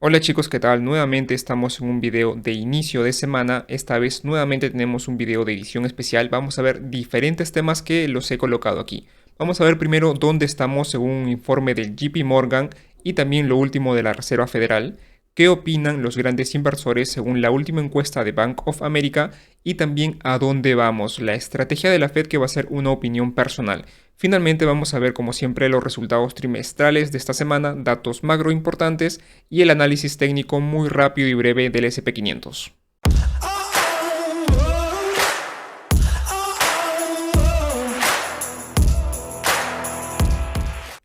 Hola chicos, ¿qué tal? Nuevamente estamos en un video de inicio de semana. Esta vez nuevamente tenemos un video de edición especial. Vamos a ver diferentes temas que los he colocado aquí. Vamos a ver primero dónde estamos según un informe del JP Morgan y también lo último de la Reserva Federal. ¿Qué opinan los grandes inversores según la última encuesta de Bank of America? Y también a dónde vamos, la estrategia de la Fed, que va a ser una opinión personal. Finalmente vamos a ver como siempre los resultados trimestrales de esta semana, datos macro importantes y el análisis técnico muy rápido y breve del SP500.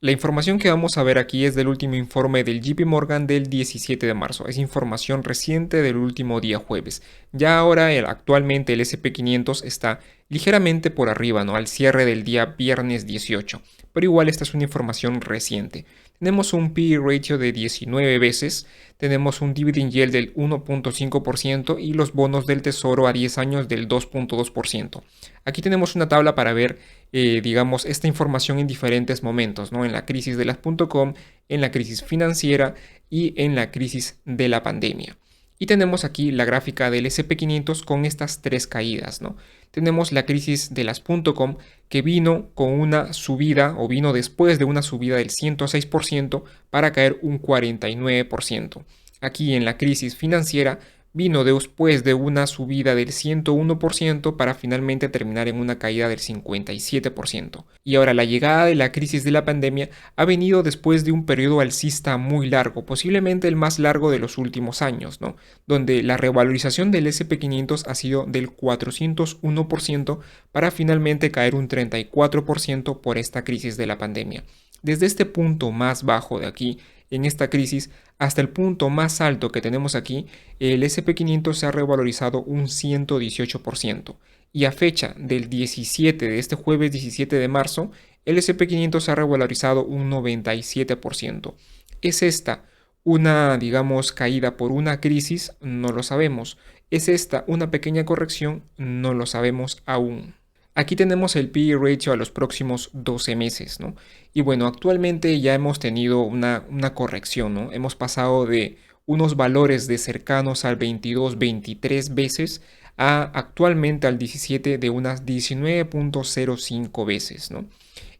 La información que vamos a ver aquí es del último informe del JP Morgan del 17 de marzo. Es información reciente del último día jueves. Ya ahora, actualmente el SP500 está ligeramente por arriba, ¿no? Al cierre del día viernes 18. Pero igual esta es una información reciente. Tenemos un PE ratio de 19 veces, tenemos un dividend yield del 1.5% y los bonos del tesoro a 10 años del 2.2%. Aquí tenemos una tabla para ver, digamos, esta información en diferentes momentos, ¿no? En la crisis de las .com, en la crisis financiera y en la crisis de la pandemia. Y tenemos aquí la gráfica del SP500 con estas tres caídas, ¿no? Tenemos la crisis de las .com, que vino con una subida o vino después de una subida del 106% para caer un 49%. Aquí en la crisis financiera vino después de una subida del 101% para finalmente terminar en una caída del 57%. Y ahora la llegada de la crisis de la pandemia ha venido después de un periodo alcista muy largo, posiblemente el más largo de los últimos años, ¿no? Donde la revalorización del SP500 ha sido del 401% para finalmente caer un 34% por esta crisis de la pandemia. Desde este punto más bajo de aquí, en esta crisis, hasta el punto más alto que tenemos aquí, el SP500 se ha revalorizado un 118%. Y a fecha del 17 de este jueves 17 de marzo, el SP500 se ha revalorizado un 97%. ¿Es esta una, digamos, caída por una crisis? No lo sabemos. ¿Es esta una pequeña corrección? No lo sabemos aún. Aquí tenemos el PE ratio a los próximos 12 meses, ¿no? Y bueno, actualmente ya hemos tenido una corrección, ¿no? Hemos pasado de unos valores de cercanos al 22, 23 veces a actualmente al 17 de unas 19.05 veces, ¿no?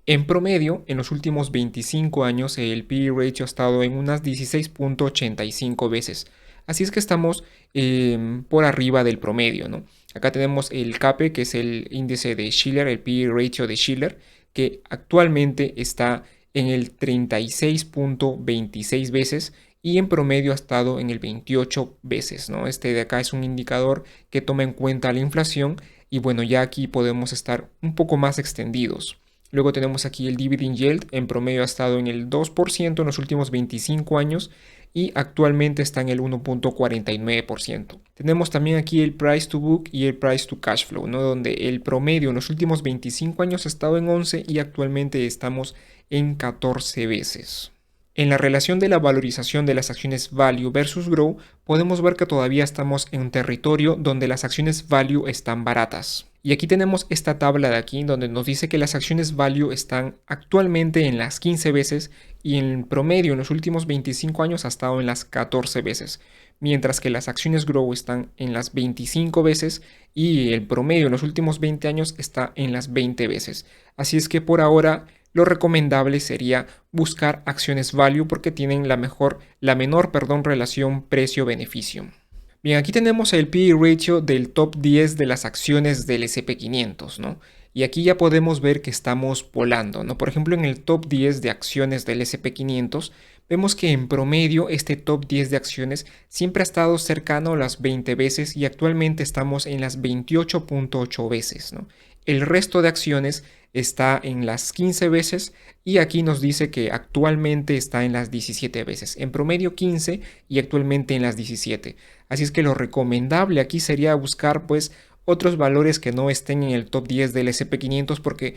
En promedio, en los últimos 25 años, el PE ratio ha estado en unas 16.85 veces. Así es que estamos por arriba del promedio, ¿no? Acá tenemos el CAPE, que es el índice de Shiller, el PE ratio de Shiller, que actualmente está en el 36.26 veces y en promedio ha estado en el 28 veces, ¿no? Este de acá es un indicador que toma en cuenta la inflación y bueno, ya aquí podemos estar un poco más extendidos. Luego tenemos aquí el dividend yield, en promedio ha estado en el 2% en los últimos 25 años y actualmente está en el 1.49%. Tenemos también aquí el price to book y el price to cash flow, ¿no? Donde el promedio en los últimos 25 años ha estado en 11 y actualmente estamos en 14 veces. En la relación de la valorización de las acciones Value versus Grow, podemos ver que todavía estamos en un territorio donde las acciones Value están baratas. Y aquí tenemos esta tabla de aquí donde nos dice que las acciones Value están actualmente en las 15 veces y en promedio en los últimos 25 años ha estado en las 14 veces, mientras que las acciones Grow están en las 25 veces y el promedio en los últimos 20 años está en las 20 veces. Así es que por ahora lo recomendable sería buscar acciones Value porque tienen la menor relación precio-beneficio. Bien, aquí tenemos el PE ratio del top 10 de las acciones del SP500, ¿no? Y aquí ya podemos ver que estamos volando, ¿no? Por ejemplo, en el top 10 de acciones del SP500, vemos que en promedio este top 10 de acciones siempre ha estado cercano a las 20 veces y actualmente estamos en las 28.8 veces, ¿no? El resto de acciones está en las 15 veces y aquí nos dice que actualmente está en las 17 veces. En promedio 15 y actualmente en las 17. Así es que lo recomendable aquí sería buscar pues otros valores que no estén en el top 10 del SP500 porque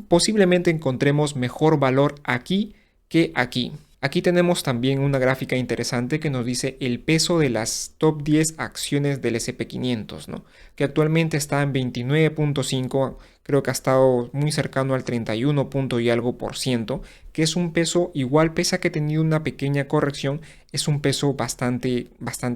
posiblemente encontremos mejor valor aquí que aquí. Aquí tenemos también una gráfica interesante que nos dice el peso de las top 10 acciones del SP500, ¿no? Que actualmente está en 29.5, creo que ha estado muy cercano al 31 punto y algo por ciento, que es un peso igual, pese a que ha tenido una pequeña corrección, es un peso bastante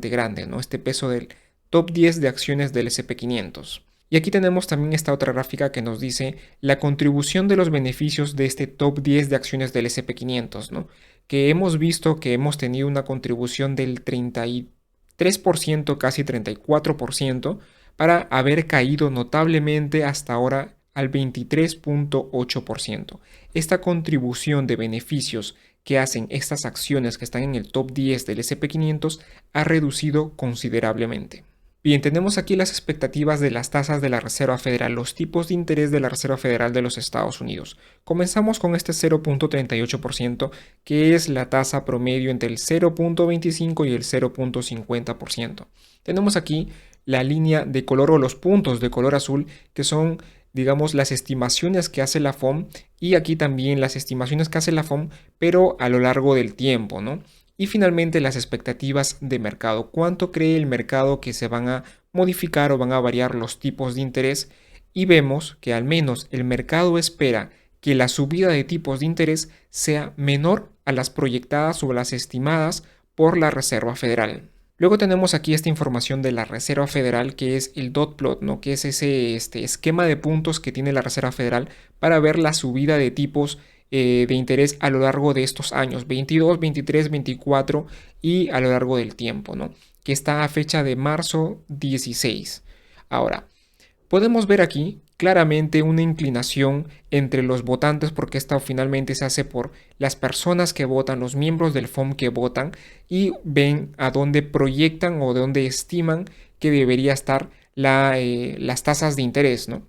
grande, ¿no? Este peso del top 10 de acciones del SP500. Y aquí tenemos también esta otra gráfica que nos dice la contribución de los beneficios de este top 10 de acciones del SP500, ¿no? Que hemos visto que hemos tenido una contribución del 33%, casi 34%, para haber caído notablemente hasta ahora al 23.8%. Esta contribución de beneficios que hacen estas acciones que están en el top 10 del SP500 ha reducido considerablemente. Bien, tenemos aquí las expectativas de las tasas de la Reserva Federal, los tipos de interés de la Reserva Federal de los Estados Unidos. Comenzamos con este 0.38%, que es la tasa promedio entre el 0.25 y el 0.50%. Tenemos aquí la línea de color o los puntos de color azul, que son, digamos, las estimaciones que hace la FOM, y aquí también las estimaciones que hace la FOM, pero a lo largo del tiempo, ¿no? Y finalmente las expectativas de mercado. ¿Cuánto cree el mercado que se van a modificar o van a variar los tipos de interés? Y vemos que al menos el mercado espera que la subida de tipos de interés sea menor a las proyectadas o las estimadas por la Reserva Federal. Luego tenemos aquí esta información de la Reserva Federal, que es el dot plot, ¿no? Que es ese esquema de puntos que tiene la Reserva Federal para ver la subida de tipos de interés a lo largo de estos años, 22, 23, 24 y a lo largo del tiempo, ¿no? Que está a fecha de marzo 16. Ahora, podemos ver aquí claramente una inclinación entre los votantes, porque esto finalmente se hace por las personas que votan, los miembros del FOM que votan, y ven a dónde proyectan o de dónde estiman que debería estar las tasas de interés, ¿no?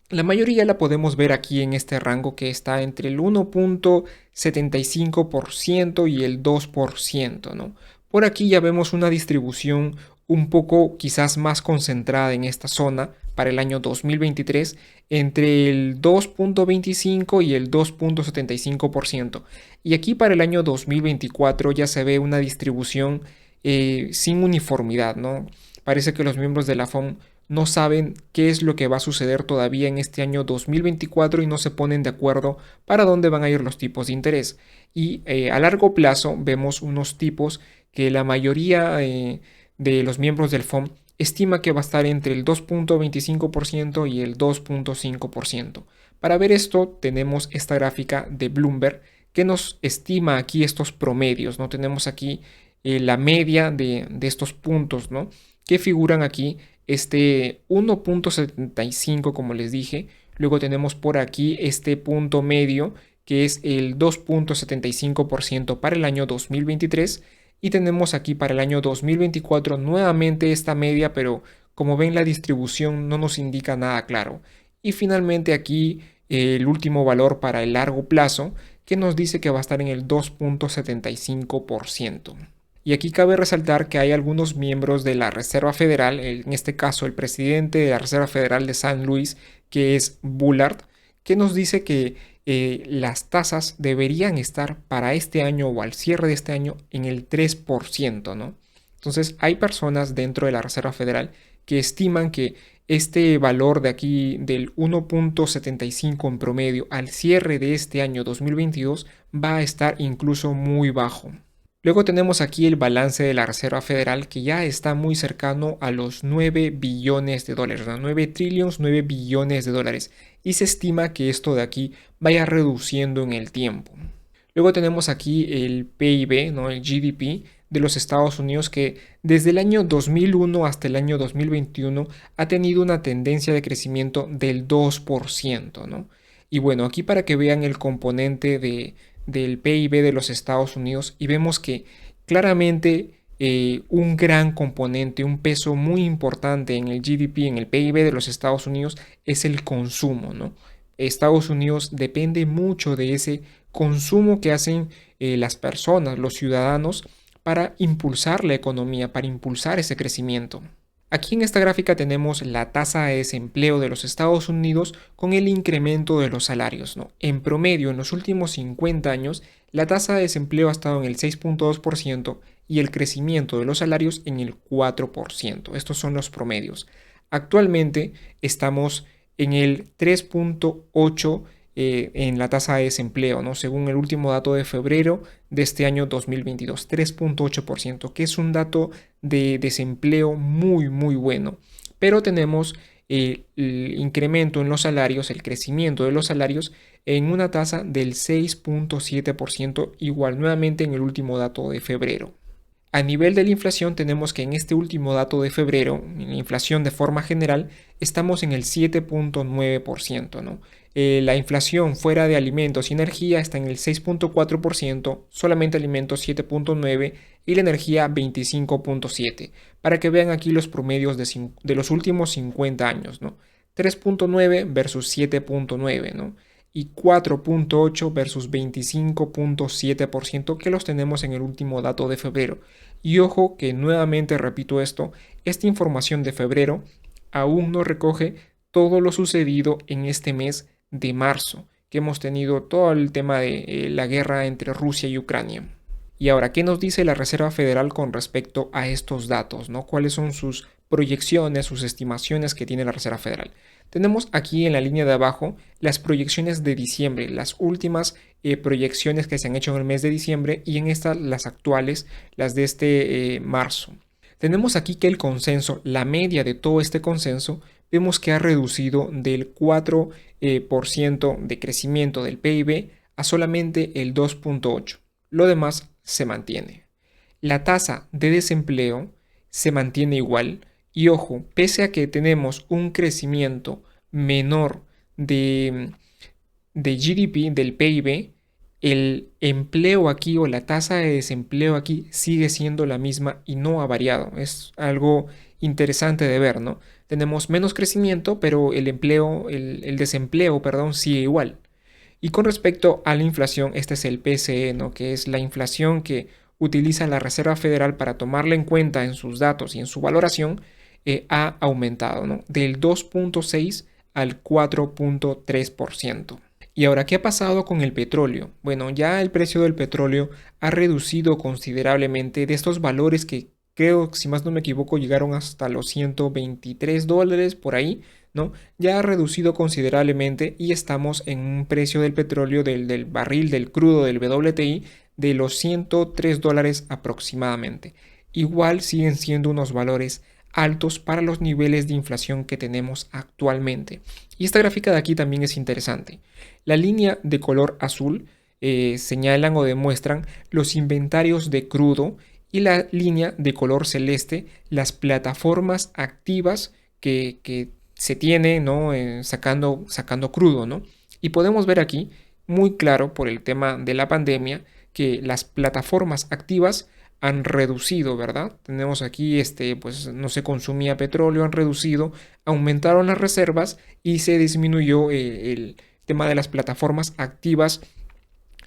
La mayoría la podemos ver aquí en este rango que está entre el 1.75% y el 2%, ¿no? Por aquí ya vemos una distribución un poco quizás más concentrada en esta zona para el año 2023 entre el 2.25 y el 2.75%. Y aquí para el año 2024 ya se ve una distribución sin uniformidad, ¿no? Parece que los miembros de la FOM no saben qué es lo que va a suceder todavía en este año 2024 y no se ponen de acuerdo para dónde van a ir los tipos de interés. Y a largo plazo vemos unos tipos que la mayoría de los miembros del FOM estima que va a estar entre el 2.25% y el 2.5%. Para ver esto tenemos esta gráfica de Bloomberg que nos estima aquí estos promedios, ¿no? Tenemos aquí la media de estos puntos, ¿no? Que figuran aquí este 1.75, como les dije. Luego tenemos por aquí este punto medio que es el 2.75% para el año 2023 y tenemos aquí para el año 2024 nuevamente esta media, pero como ven la distribución no nos indica nada claro. Y finalmente aquí el último valor para el largo plazo que nos dice que va a estar en el 2.75%. Y aquí cabe resaltar que hay algunos miembros de la Reserva Federal, en este caso el presidente de la Reserva Federal de San Luis, que es Bullard, que nos dice que las tasas deberían estar para este año o al cierre de este año en el 3%, ¿no? Entonces hay personas dentro de la Reserva Federal que estiman que este valor de aquí del 1.75 en promedio al cierre de este año 2022 va a estar incluso muy bajo. Luego tenemos aquí el balance de la Reserva Federal que ya está muy cercano a los 9 billones de dólares, ¿no? 9 trillones, 9 billones de dólares. Y se estima que esto de aquí vaya reduciendo en el tiempo. Luego tenemos aquí el PIB, ¿no? El GDP de los Estados Unidos que desde el año 2001 hasta el año 2021 ha tenido una tendencia de crecimiento del 2%, ¿no? Y bueno, aquí para que vean el componente del PIB de los Estados Unidos y vemos que claramente un gran componente, un peso muy importante en el GDP, en el PIB de los Estados Unidos es el consumo, ¿no? Estados Unidos depende mucho de ese consumo que hacen las personas, los ciudadanos, para impulsar la economía, para impulsar ese crecimiento. Aquí en esta gráfica tenemos la tasa de desempleo de los Estados Unidos con el incremento de los salarios, ¿no? En promedio, en los últimos 50 años, la tasa de desempleo ha estado en el 6.2% y el crecimiento de los salarios en el 4%. Estos son los promedios. Actualmente estamos en el 3.8% en la tasa de desempleo, ¿no? Según el último dato de febrero de este año 2022, 3.8%, que es un dato de desempleo muy, muy bueno. Pero tenemos el incremento en los salarios, el crecimiento de los salarios en una tasa del 6.7%, igual nuevamente en el último dato de febrero. A nivel de la inflación tenemos que en este último dato de febrero, en la inflación de forma general, estamos en el 7.9%, ¿no? La inflación fuera de alimentos y energía está en el 6.4%, solamente alimentos 7.9% y la energía 25.7%. Para que vean aquí los promedios de los últimos 50 años, ¿no? 3.9 versus 7.9, ¿no? Y 4.8 versus 25.7% que los tenemos en el último dato de febrero. Y ojo que nuevamente repito esto, esta información de febrero aún no recoge todo lo sucedido en este mes de marzo, que hemos tenido todo el tema de la guerra entre Rusia y Ucrania. Y ahora, ¿qué nos dice la Reserva Federal con respecto a estos datos, ¿no? ¿Cuáles son sus proyecciones, sus estimaciones que tiene la Reserva Federal? Tenemos aquí en la línea de abajo las proyecciones de diciembre, las últimas proyecciones que se han hecho en el mes de diciembre y en estas las actuales, las de este marzo. Tenemos aquí que el consenso, la media de todo este consenso, vemos que ha reducido del 4% de crecimiento del PIB a solamente el 2.8%. Lo demás se mantiene. La tasa de desempleo se mantiene igual y ojo, pese a que tenemos un crecimiento menor de GDP, del PIB, el empleo aquí o la tasa de desempleo aquí sigue siendo la misma y no ha variado. Es algo interesante de ver, ¿no? Tenemos menos crecimiento, pero el desempleo, perdón, sigue igual. Y con respecto a la inflación, este es el PCE, ¿no? Que es la inflación que utiliza la Reserva Federal para tomarla en cuenta en sus datos y en su valoración, ha aumentado, ¿no? Del 2.6 al 4.3%. Y ahora, ¿qué ha pasado con el petróleo? Bueno, ya el precio del petróleo ha reducido considerablemente de estos valores que creo, si más no me equivoco, llegaron hasta los $123 por ahí, ¿no? Ya ha reducido considerablemente y estamos en un precio del petróleo, del barril, del crudo, del WTI, de los $103 aproximadamente. Igual siguen siendo unos valores altos para los niveles de inflación que tenemos actualmente. Y esta gráfica de aquí también es interesante. La línea de color azul señalan o demuestran los inventarios de crudo y la línea de color celeste las plataformas activas que se tiene, ¿no? sacando crudo, ¿no? Y podemos ver aquí muy claro por el tema de la pandemia que las plataformas activas han reducido, ¿verdad? Tenemos aquí, pues no se consumía petróleo, han reducido, aumentaron las reservas y se disminuyó el tema de las plataformas activas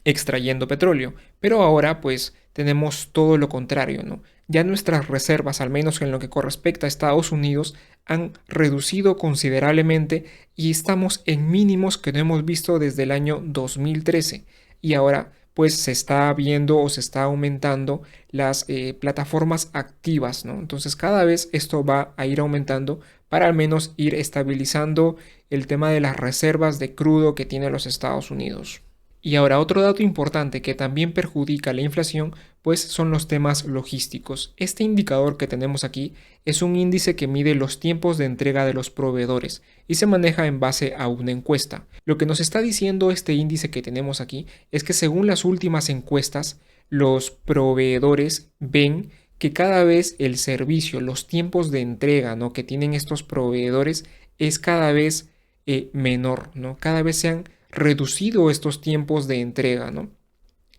extrayendo petróleo. Pero ahora, pues, tenemos todo lo contrario, ¿no? Ya nuestras reservas, al menos en lo que corresponde a Estados Unidos, han reducido considerablemente y estamos en mínimos que no hemos visto desde el año 2013. Y ahora pues se está viendo o se está aumentando las plataformas activas, ¿no? Entonces cada vez esto va a ir aumentando para al menos ir estabilizando el tema de las reservas de crudo que tiene los Estados Unidos. Y ahora otro dato importante que también perjudica la inflación, pues son los temas logísticos. Este indicador que tenemos aquí es un índice que mide los tiempos de entrega de los proveedores y se maneja en base a una encuesta. Lo que nos está diciendo este índice que tenemos aquí es que según las últimas encuestas, los proveedores ven que cada vez el servicio, los tiempos de entrega, ¿no? que tienen estos proveedores es cada vez menor, ¿no? Cada vez se han reducido estos tiempos de entrega, ¿no?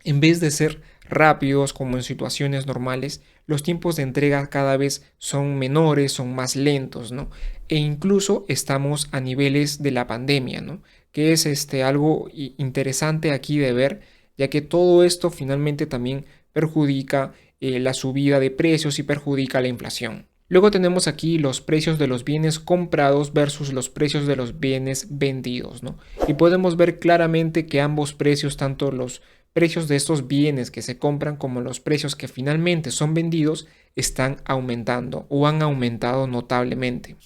En vez de ser rápidos como en situaciones normales, los tiempos de entrega cada vez son menores, son más lentos, ¿no? E incluso estamos a niveles de la pandemia, ¿no? Que es algo interesante aquí de ver, ya que todo esto finalmente también perjudica la subida de precios y perjudica la inflación. Luego tenemos aquí los precios de los bienes comprados versus los precios de los bienes vendidos, ¿no? Y podemos ver claramente que ambos precios, tanto los precios de estos bienes que se compran como los precios que finalmente son vendidos, están aumentando o han aumentado notablemente.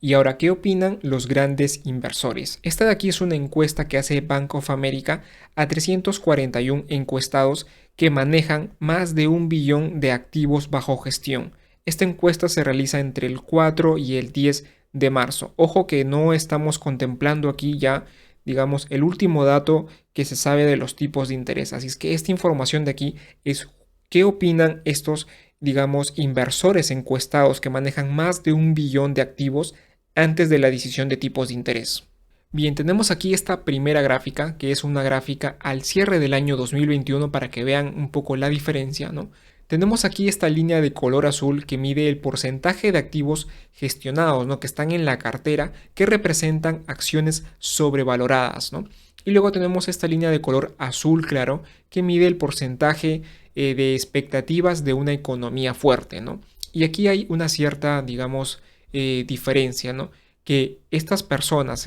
Y ahora, ¿qué opinan los grandes inversores? Esta de aquí es una encuesta que hace Bank of America a 341 encuestados que manejan más de 1 billón de activos bajo gestión. Esta encuesta se realiza entre el 4 y el 10 de marzo. Ojo que no estamos contemplando aquí ya, digamos, el último dato que se sabe de los tipos de interés. Así es que esta información de aquí es qué opinan estos, digamos, inversores encuestados que manejan más de 1 billón de activos antes de la decisión de tipos de interés. Bien, tenemos aquí esta primera gráfica, que es una gráfica al cierre del año 2021 para que vean un poco la diferencia, ¿no? Tenemos aquí esta línea de color azul que mide el porcentaje de activos gestionados, ¿no? Que están en la cartera, que representan acciones sobrevaloradas, ¿no? Y luego tenemos esta línea de color azul claro que mide el porcentaje de expectativas de una economía fuerte, ¿no? Y aquí hay una cierta, digamos, diferencia, ¿no? Que estas personas,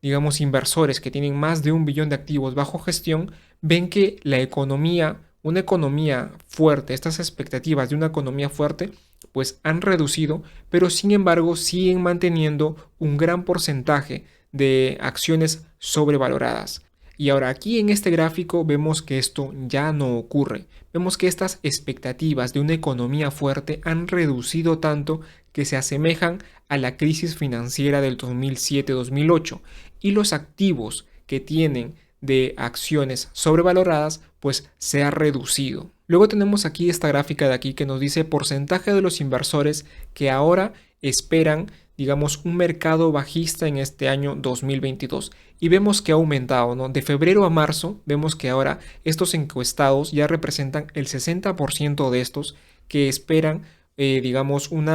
digamos, inversores que tienen más de 1 billón de activos bajo gestión, ven que la economía, una economía fuerte, estas expectativas de una economía fuerte, pues han reducido, pero sin embargo siguen manteniendo un gran porcentaje de acciones sobrevaloradas. Y ahora aquí en este gráfico vemos que esto ya no ocurre. Vemos que estas expectativas de una economía fuerte han reducido tanto que se asemejan a la crisis financiera del 2007-2008 y los activos que tienen de acciones sobrevaloradas pues se ha reducido. Luego tenemos aquí esta gráfica de aquí que nos dice porcentaje de los inversores que ahora esperan, digamos, un mercado bajista en este año 2022 y vemos que ha aumentado, ¿no? De febrero a marzo vemos que ahora estos encuestados ya representan el 60% de estos que esperan, digamos, un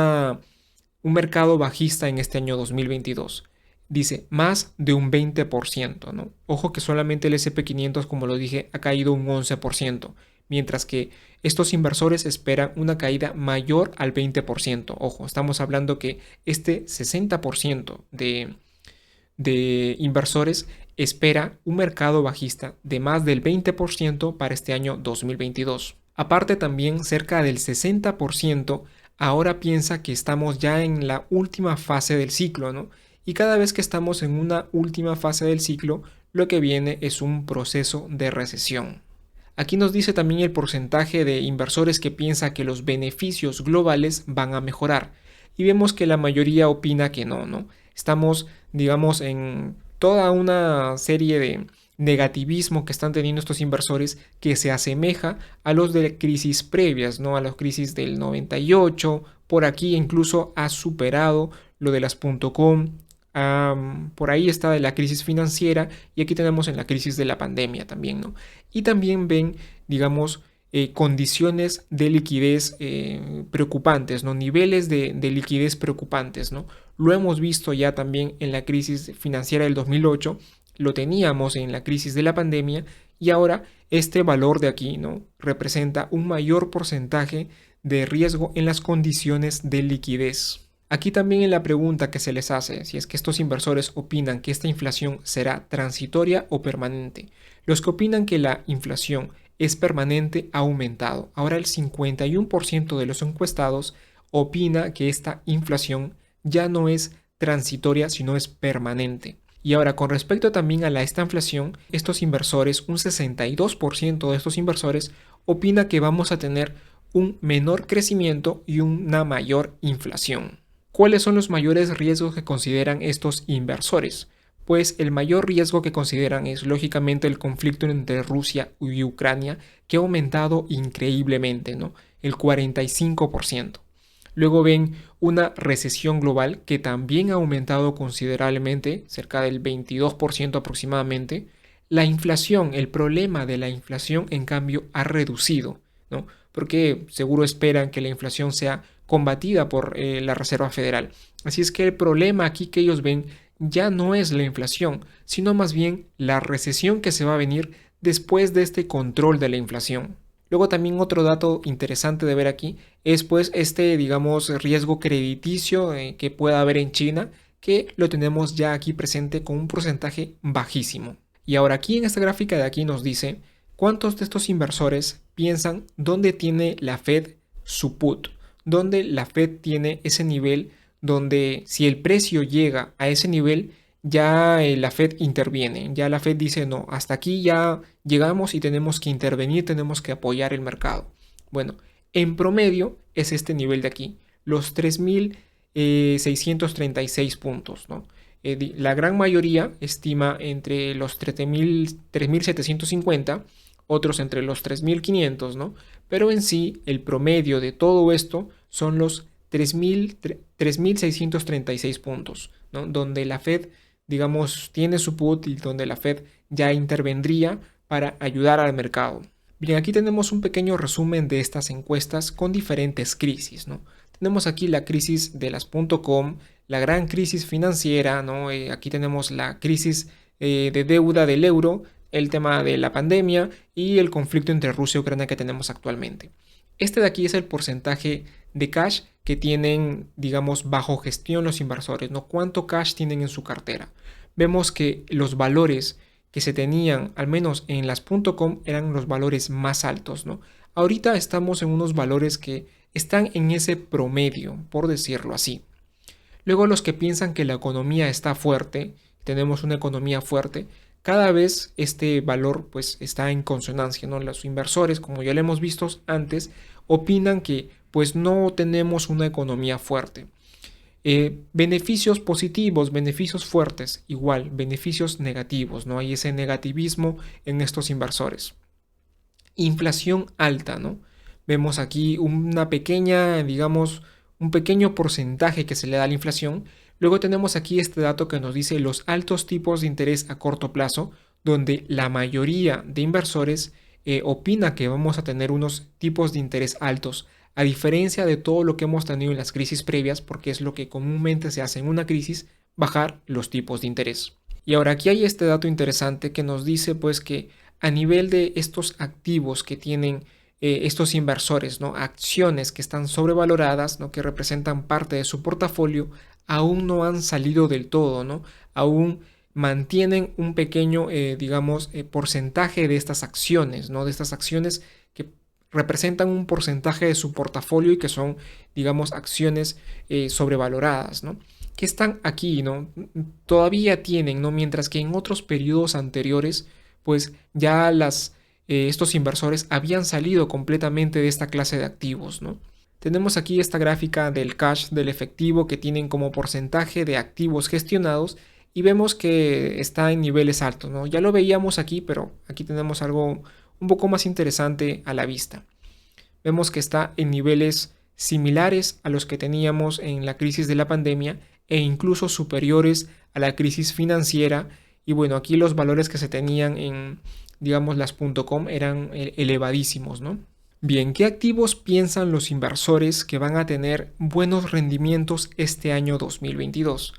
mercado bajista en este año 2022. Dice más de un 20%, ¿no? Ojo que solamente el SP500, como lo dije, ha caído un 11%, mientras que estos inversores esperan una caída mayor al 20%. Ojo, estamos hablando que este 60% de inversores espera un mercado bajista de más del 20% para este año 2022. Aparte también cerca del 60% ahora piensa que estamos ya en la última fase del ciclo, ¿no? Y cada vez que estamos en una última fase del ciclo, lo que viene es un proceso de recesión. Aquí nos dice también el porcentaje de inversores que piensa que los beneficios globales van a mejorar. Y vemos que la mayoría opina que no, ¿no? Estamos, digamos, en toda una serie de negativismo que están teniendo estos inversores que se asemeja a los de crisis previas, ¿no? A las crisis del 98, por aquí incluso ha superado lo de las .com. Por ahí está de la crisis financiera y aquí tenemos en la crisis de la pandemia también, ¿no? Y también ven, digamos, condiciones de liquidez preocupantes, ¿no? Niveles de liquidez preocupantes, ¿no? Lo hemos visto ya también en la crisis financiera del 2008, lo teníamos en la crisis de la pandemia y ahora este valor de aquí, ¿no? Representa un mayor porcentaje de riesgo en las condiciones de liquidez. Aquí también en la pregunta que se les hace, si es que estos inversores opinan que esta inflación será transitoria o permanente. Los que opinan que la inflación es permanente ha aumentado. Ahora el 51% de los encuestados opina que esta inflación ya no es transitoria, sino es permanente. Y ahora con respecto también a esta inflación, estos inversores, un 62% de estos inversores opina que vamos a tener un menor crecimiento y una mayor inflación. ¿Cuáles son los mayores riesgos que consideran estos inversores? Pues el mayor riesgo que consideran es lógicamente el conflicto entre Rusia y Ucrania, que ha aumentado increíblemente, ¿no? El 45%. Luego ven una recesión global que también ha aumentado considerablemente, cerca del 22% aproximadamente. La inflación, el problema de la inflación, en cambio, ha reducido, ¿no? Porque seguro esperan que la inflación sea combatida por la Reserva Federal. Así es que el problema aquí que ellos ven ya no es la inflación, sino más bien la recesión que se va a venir después de este control de la inflación. Luego también otro dato interesante de ver aquí es pues digamos, riesgo crediticio que pueda haber en China, que lo tenemos ya aquí presente con un porcentaje bajísimo. Y ahora aquí en esta gráfica de aquí nos dice cuántos de estos inversores piensan dónde tiene la Fed su put, dónde la Fed tiene ese nivel donde si el precio llega a ese nivel, ya la Fed interviene, ya la Fed dice no, hasta aquí ya llegamos y tenemos que intervenir, tenemos que apoyar el mercado. Bueno, en promedio es este nivel de aquí, los 3.636 puntos, ¿no? La gran mayoría estima entre los 3.750, otros entre los 3.500, ¿no? Pero en sí, el promedio de todo esto son los 3.636 puntos, ¿no? Donde la Fed, digamos, tiene su put y donde la Fed ya intervendría para ayudar al mercado. Bien, aquí tenemos un pequeño resumen de estas encuestas con diferentes crisis, ¿no? Tenemos aquí la crisis de las .com, la gran crisis financiera, ¿no? Aquí tenemos la crisis de deuda del euro, el tema de la pandemia y el conflicto entre Rusia y Ucrania que tenemos actualmente. Este de aquí es el porcentaje de cash que tienen, digamos, bajo gestión los inversores, ¿no? ¿Cuánto cash tienen en su cartera? Vemos que los valores que se tenían, al menos en las .com, eran los valores más altos, ¿no? Ahorita estamos en unos valores que están en ese promedio, por decirlo así. Luego los que piensan que la economía está fuerte, tenemos una economía fuerte, cada vez este valor pues está en consonancia, ¿no? Los inversores, como ya lo hemos visto antes, opinan que pues no tenemos una economía fuerte. Beneficios positivos, beneficios fuertes, igual, beneficios negativos, ¿no? Hay ese negativismo en estos inversores. Inflación alta, ¿no? Vemos aquí una pequeña, digamos, un pequeño porcentaje que se le da a la inflación. Luego tenemos aquí este dato que nos dice los altos tipos de interés a corto plazo, donde la mayoría de inversores opina que vamos a tener unos tipos de interés altos, a diferencia de todo lo que hemos tenido en las crisis previas, porque es lo que comúnmente se hace en una crisis, bajar los tipos de interés. Y ahora aquí hay este dato interesante que nos dice pues que a nivel de estos activos que tienen estos inversores, ¿no? Acciones que están sobrevaloradas, ¿no? Que representan parte de su portafolio, aún no han salido del todo, ¿no? Aún mantienen un pequeño, digamos, porcentaje de estas acciones, ¿no? De estas acciones que representan un porcentaje de su portafolio y que son, digamos, acciones sobrevaloradas, ¿no? Que están aquí, ¿no? Todavía tienen, ¿no? Mientras que en otros periodos anteriores, pues ya estos inversores habían salido completamente de esta clase de activos, ¿no? Tenemos aquí esta gráfica del cash, del efectivo que tienen como porcentaje de activos gestionados y vemos que está en niveles altos, ¿no? Ya lo veíamos aquí, pero aquí tenemos algo un poco más interesante a la vista. Vemos que está en niveles similares a los que teníamos en la crisis de la pandemia e incluso superiores a la crisis financiera. Y bueno, aquí los valores que se tenían en, digamos, las .com eran elevadísimos, ¿no? Bien, ¿qué activos piensan los inversores que van a tener buenos rendimientos este año 2022?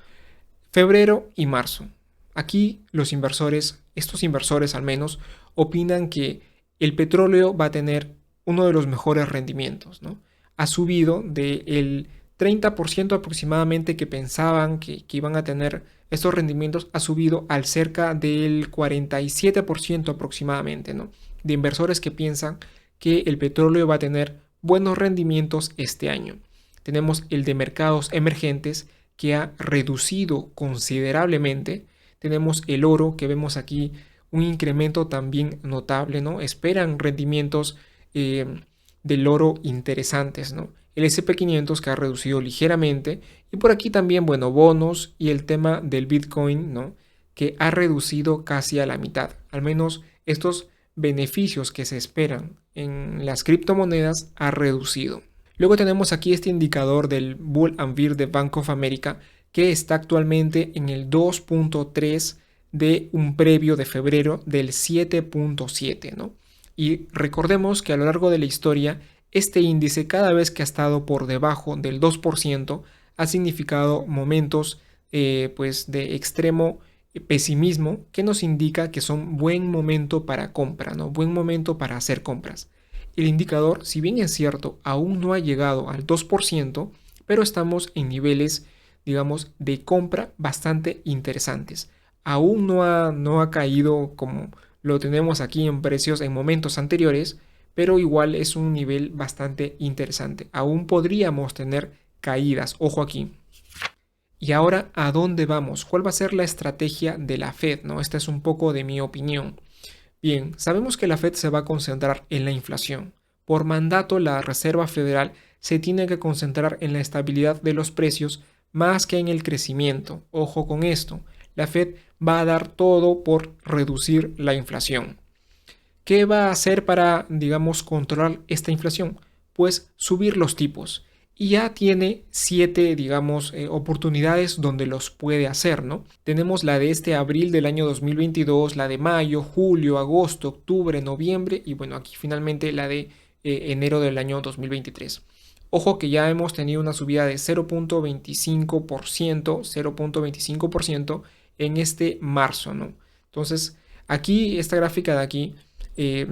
Febrero y marzo. Aquí los inversores, estos inversores al menos, opinan que el petróleo va a tener uno de los mejores rendimientos, ¿no? Ha subido del 30% aproximadamente que pensaban que iban a tener estos rendimientos, ha subido al cerca del 47% aproximadamente, ¿no? De inversores que piensan que el petróleo va a tener buenos rendimientos este año. Tenemos el de mercados emergentes que ha reducido considerablemente. Tenemos el oro que vemos aquí un incremento también notable, ¿no? Esperan rendimientos del oro interesantes, ¿no? El SP500 que ha reducido ligeramente y por aquí también, bueno, bonos y el tema del Bitcoin, ¿no? Que ha reducido casi a la mitad. Al menos estos beneficios que se esperan en las criptomonedas ha reducido. Luego tenemos aquí este indicador del Bull and Bear de Bank of America que está actualmente en el 2.3 de un previo de febrero del 7.7, ¿no? Y recordemos que a lo largo de la historia este índice cada vez que ha estado por debajo del 2% ha significado momentos pues de extremo pesimismo que nos indica que son buen momento para compra, ¿no? Buen momento para hacer compras. el indicador, si bien es cierto, aún no ha llegado al 2%, pero estamos en niveles, digamos, de compra bastante interesantes. Aún no ha caído como lo tenemos aquí en precios en momentos anteriores, pero igual es un nivel bastante interesante. Aún podríamos tener caídas, ojo aquí. Y ahora, ¿a dónde vamos? ¿Cuál va a ser la estrategia de la Fed? ¿No? Esta es un poco de mi opinión. Bien, sabemos que la Fed se va a concentrar en la inflación. Por mandato, la Reserva Federal se tiene que concentrar en la estabilidad de los precios más que en el crecimiento. Ojo con esto, la Fed va a dar todo por reducir la inflación. ¿Qué va a hacer para, digamos, controlar esta inflación? Pues subir los tipos. Y ya tiene 7, digamos, oportunidades donde los puede hacer, ¿no? Tenemos la de este abril del año 2022, la de mayo, julio, agosto, octubre, noviembre y bueno, aquí finalmente la de enero del año 2023. Ojo que ya hemos tenido una subida de 0.25% en este marzo, ¿no? Entonces, aquí, esta gráfica de aquí eh,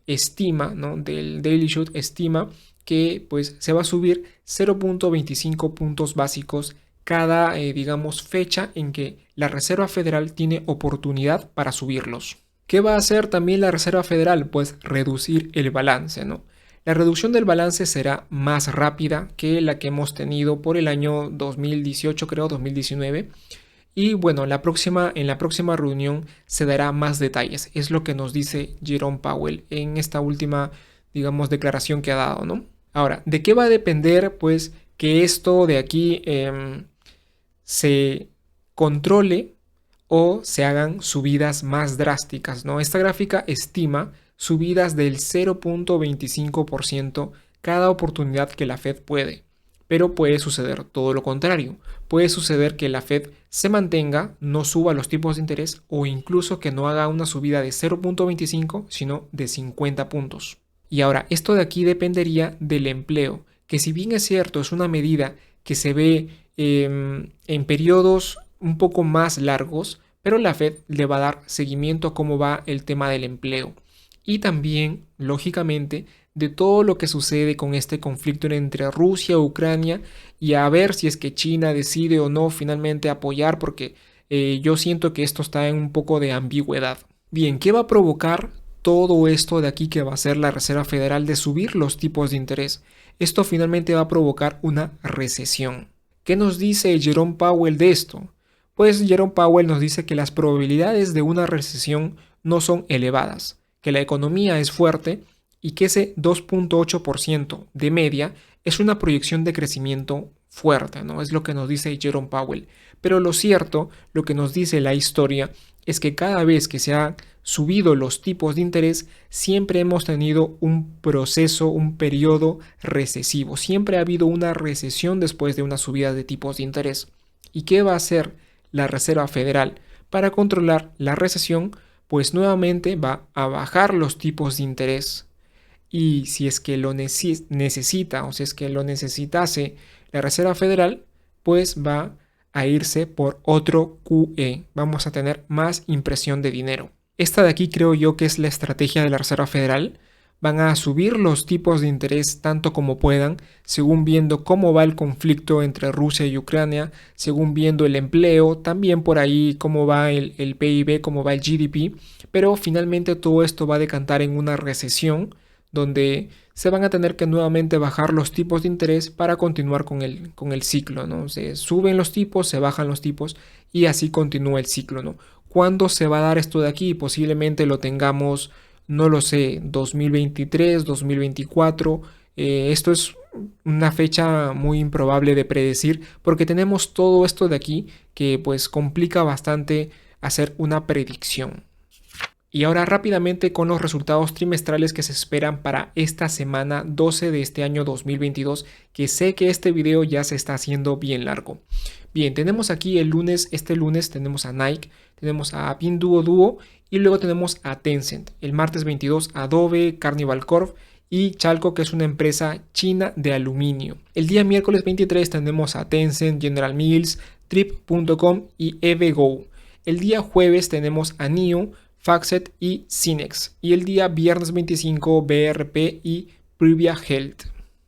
estima, ¿no? Del Daily Shoot estima que pues se va a subir 0.25 puntos básicos cada, digamos, fecha en que la Reserva Federal tiene oportunidad para subirlos. ¿Qué va a hacer también la Reserva Federal? Pues reducir el balance, ¿no? La reducción del balance será más rápida que la que hemos tenido por el año 2018, creo, 2019. Y bueno, en la próxima reunión se dará más detalles. Es lo que nos dice Jerome Powell en esta última, digamos, declaración que ha dado, ¿no? Ahora, ¿de qué va a depender, pues, que esto de aquí se controle o se hagan subidas más drásticas, ¿no? Esta gráfica estima subidas del 0.25% cada oportunidad que la Fed puede. Pero puede suceder todo lo contrario. Puede suceder que la Fed se mantenga, no suba los tipos de interés o incluso que no haga una subida de 0.25, sino de 50 puntos. Y ahora, esto de aquí dependería del empleo, que si bien es cierto, es una medida que se ve en periodos un poco más largos, pero la Fed le va a dar seguimiento a cómo va el tema del empleo. Y también, lógicamente, de todo lo que sucede con este conflicto entre Rusia e Ucrania y a ver si es que China decide o no finalmente apoyar, porque yo siento que esto está en un poco de ambigüedad. Bien, ¿qué va a provocar todo esto de aquí que va a hacer la Reserva Federal de subir los tipos de interés? Esto finalmente va a provocar una recesión. ¿Qué nos dice Jerome Powell de esto? Pues Jerome Powell nos dice que las probabilidades de una recesión no son elevadas, que la economía es fuerte y que ese 2.8% de media es una proyección de crecimiento fuerte, ¿no? Es lo que nos dice Jerome Powell. Pero lo cierto, lo que nos dice la historia, es que cada vez que se han subido los tipos de interés, siempre hemos tenido un proceso, un periodo recesivo. Siempre ha habido una recesión después de una subida de tipos de interés. ¿Y qué va a hacer la Reserva Federal para controlar la recesión? Pues nuevamente va a bajar los tipos de interés. Y si es que lo necesita o si es que lo necesitase la Reserva Federal, pues va a irse por otro QE. Vamos a tener más impresión de dinero. Esta de aquí creo yo que es la estrategia de la Reserva Federal. Van a subir los tipos de interés tanto como puedan, según viendo cómo va el conflicto entre Rusia y Ucrania, según viendo el empleo, también por ahí cómo va el PIB, cómo va el GDP, pero finalmente todo esto va a decantar en una recesión donde se van a tener que nuevamente bajar los tipos de interés para continuar con el ciclo, ¿no? Se suben los tipos, se bajan los tipos y así continúa el ciclo, ¿no? ¿Cuándo se va a dar esto de aquí? Posiblemente lo tengamos, no lo sé, 2023, 2024. Esto es una fecha muy improbable de predecir porque tenemos todo esto de aquí que pues complica bastante hacer una predicción. Y ahora rápidamente con los resultados trimestrales que se esperan para esta semana 12 de este año 2022, que sé que este video ya se está haciendo bien largo. Bien, tenemos aquí este lunes tenemos a Nike, tenemos a Pinduoduo y luego tenemos a Tencent. El martes 22 Adobe, Carnival Corp y Chalco, que es una empresa china de aluminio. El día miércoles 23 tenemos a Tencent, General Mills, Trip.com y EVgo. El día jueves tenemos a NIO, FactSet y Cinex. Y el día viernes 25 BRP y Privia Health.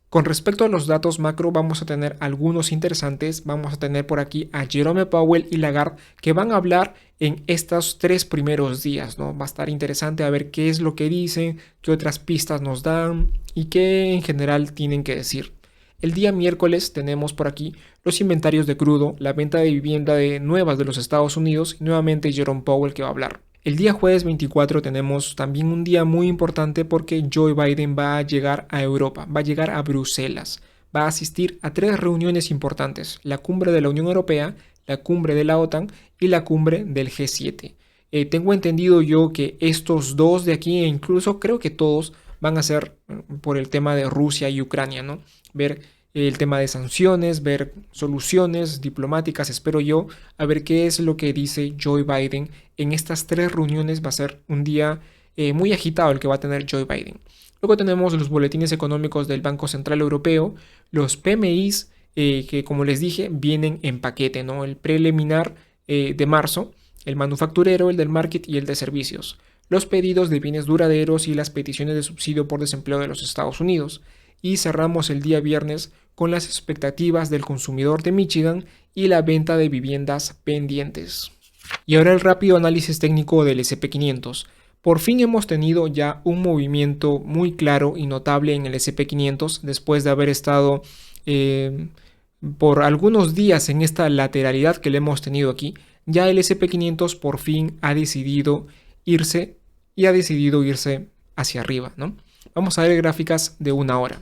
Con respecto a los datos macro, vamos a tener algunos interesantes. Vamos a tener por aquí a Jerome Powell y Lagarde, que van a hablar en estos 3 primeros días, ¿no? Va a estar interesante a ver qué es lo que dicen, qué otras pistas nos dan y qué en general tienen que decir. El día miércoles tenemos por aquí los inventarios de crudo, la venta de vivienda nuevas de los Estados Unidos y nuevamente Jerome Powell que va a hablar. El día jueves 24 tenemos también un día muy importante porque Joe Biden va a llegar a Europa, va a llegar a Bruselas, va a asistir a 3 reuniones importantes, la cumbre de la Unión Europea, la cumbre de la OTAN y la cumbre del G7. Tengo entendido yo que estos dos de aquí, e incluso creo que todos, van a ser por el tema de Rusia y Ucrania, ¿no? Ver el tema de sanciones, ver soluciones diplomáticas, espero yo, a ver qué es lo que dice Joe Biden en estas 3 reuniones. Va a ser un día muy agitado el que va a tener Joe Biden. Luego tenemos los boletines económicos del Banco Central Europeo, los PMIs que como les dije vienen en paquete, ¿no? El preliminar de marzo, el manufacturero, el del market y el de servicios, los pedidos de bienes duraderos y las peticiones de subsidio por desempleo de los Estados Unidos. Y cerramos el día viernes con las expectativas del consumidor de Michigan y la venta de viviendas pendientes. Y ahora el rápido análisis técnico del SP500. Por fin hemos tenido ya un movimiento muy claro y notable en el SP500 después de haber estado por algunos días en esta lateralidad que le hemos tenido aquí. Ya el SP500 por fin ha decidido irse hacia arriba, ¿no? Vamos a ver gráficas de una hora.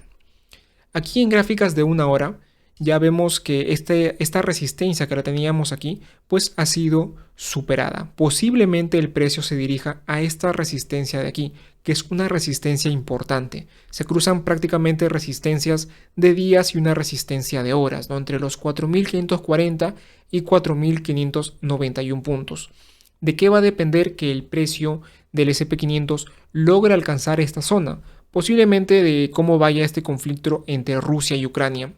Aquí en gráficas de una hora ya vemos que esta resistencia que la teníamos aquí pues ha sido superada. Posiblemente el precio se dirija a esta resistencia de aquí, que es una resistencia importante. Se cruzan prácticamente resistencias de días y una resistencia de horas, ¿no? Entre los 4.540 y 4.591 puntos. ¿De qué va a depender que el precio del SP500 logre alcanzar esta zona? Posiblemente de cómo vaya este conflicto entre Rusia y Ucrania.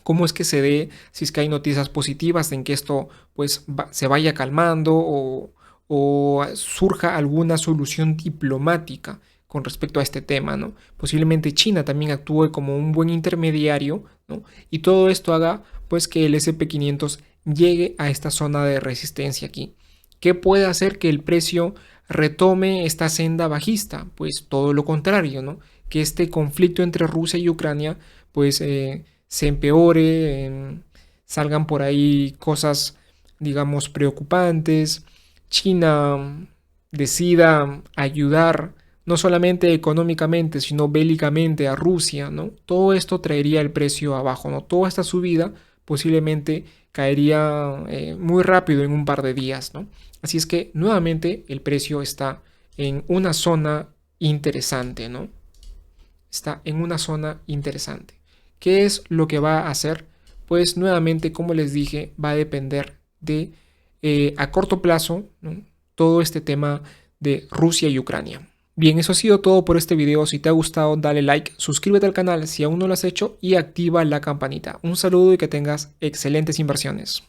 Cómo es que se dé, si es que hay noticias positivas en que esto pues se vaya calmando o surja alguna solución diplomática con respecto a este tema, ¿no? Posiblemente China también actúe como un buen intermediario, ¿no? Y todo esto haga pues que el SP500 llegue a esta zona de resistencia aquí. ¿Qué puede hacer que el precio retome esta senda bajista? Pues todo lo contrario, ¿no? Que este conflicto entre Rusia y Ucrania pues se empeore, salgan por ahí cosas, digamos, preocupantes. China decida ayudar no solamente económicamente, sino bélicamente a Rusia, ¿no? Todo esto traería el precio abajo, ¿no? Toda esta subida posiblemente caería muy rápido en un par de días, ¿no? Así es que nuevamente el precio está en una zona interesante, ¿no? Está en una zona interesante. ¿Qué es lo que va a hacer? Pues nuevamente, como les dije, va a depender de a corto plazo, ¿no? Todo este tema de Rusia y Ucrania. Bien, eso ha sido todo por este video. Si te ha gustado, dale like, suscríbete al canal si aún no lo has hecho y activa la campanita. Un saludo y que tengas excelentes inversiones.